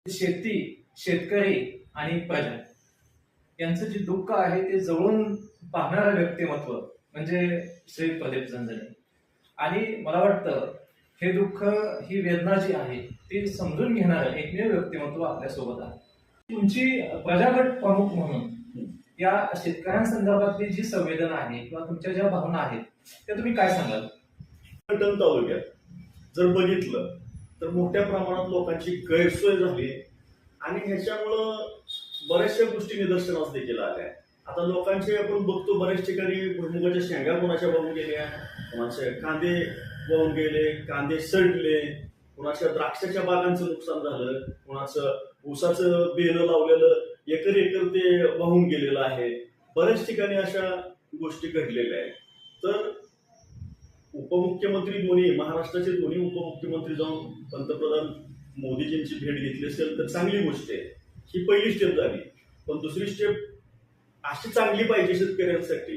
शेती, शेतकरी आणि प्रजा यांचं जे दुःख आहे ते जवळून पाहणारं व्यक्तिमत्व म्हणजे श्री प्रदीप झंझारे. आणि मला वाटतं हे दुःख, ही वेदना जी आहे ती समजून घेणारं एकमेव व्यक्तिमत्व आपल्यासोबत आहे. तुमची प्रजागट प्रमुख म्हणून या शेतकऱ्यांसंदर्भातली जी संवेदना आहे किंवा तुमच्या ज्या भावना आहेत त्या तुम्ही काय सांगाल? पैठण तालुक्यात जर बघितलं तर मोठ्या प्रमाणात लोकांची गैरसोय झाली आणि ह्याच्यामुळं बऱ्याचशा गोष्टी निदर्शनास देखील आल्या. आता लोकांचे आपण बघतो बऱ्याच ठिकाणी भुईमुगाच्या शेंगा कोणाच्या वाहून गेल्या, कोणाचे कांदे वाहून गेले, कांदे सडले, कोणाच्या द्राक्षाच्या बागांचं नुकसान झालं, कोणाचं ऊसाचं बेलं लावलेलं एकर एकर ते वाहून गेलेलं आहे. बऱ्याच ठिकाणी अशा गोष्टी घडलेल्या आहेत. तर उपमुख्यमंत्री दोन्ही, महाराष्ट्राचे दोन्ही उपमुख्यमंत्री जाऊन पंतप्रधान मोदीजींची भेट घेतली असेल तर चांगली गोष्ट आहे. ही पहिली स्टेप झाली. पण दुसरी स्टेप अशी चांगली पाहिजे शेतकऱ्यांसाठी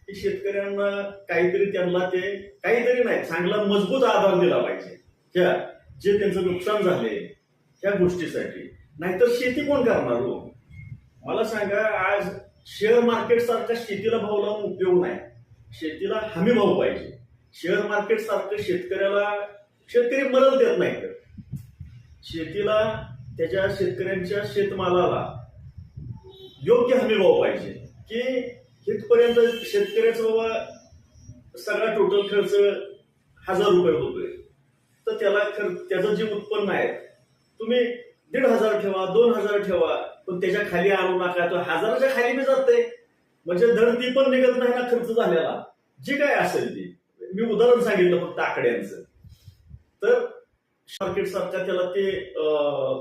की शेतकऱ्यांना काहीतरी, त्यांना ते काहीतरी नाही, चांगला मजबूत आधार दिला पाहिजे ह्या जे त्यांचं नुकसान झाले ह्या गोष्टीसाठी. नाहीतर शेती कोण करणार हो? मला सांगा, आज शेअर मार्केट सारखा शेतीला भाव लावून उपयोग नाही. शेतीला हमी भाव पाहिजे. शेअर मार्केट सारखं शेतकरी मदत देत नाही. तर शेतीला, त्याच्या शेतकऱ्यांच्या शेतमालाला योग्य हमी भाव पाहिजे की इथपर्यंत शेतकऱ्याचा बाबा सगळा टोटल खर्च 1000 रुपये होतोय, तर त्याचं जे उत्पन्न आहे तुम्ही 1500 ठेवा, 2000 ठेवा, पण त्याच्या खाली आणू नका. तो 1000च्या खाली बी जाते म्हणजे धड ती पण निघत नाही ना खर्च झालेला, जे काय असेल ती. मी उदाहरण सांगितलं फक्त आकड्यांचं. तर मार्केट सारखा त्याला ते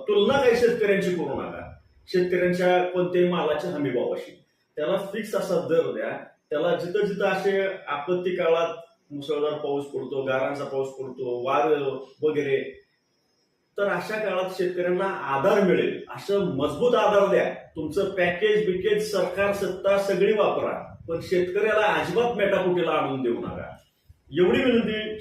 तुलना काही शेतकऱ्यांची करू नका. शेतकऱ्यांच्या कोणत्याही मालाच्या हमी भावाशी त्याला फिक्स असा दर द्या. त्याला जिथं जिथं असे आपत्ती काळात मुसळधार पाऊस पडतो, गारांचा पाऊस पडतो, वार वगैरे, तर अशा काळात शेतकऱ्यांना आधार मिळेल असं मजबूत आधार द्या. तुमचं पॅकेज सरकार सत्ता सगळी वापरा, पण शेतकऱ्याला अजिबात मेटाकुटीला आणून देऊ नका. एवढी विनंती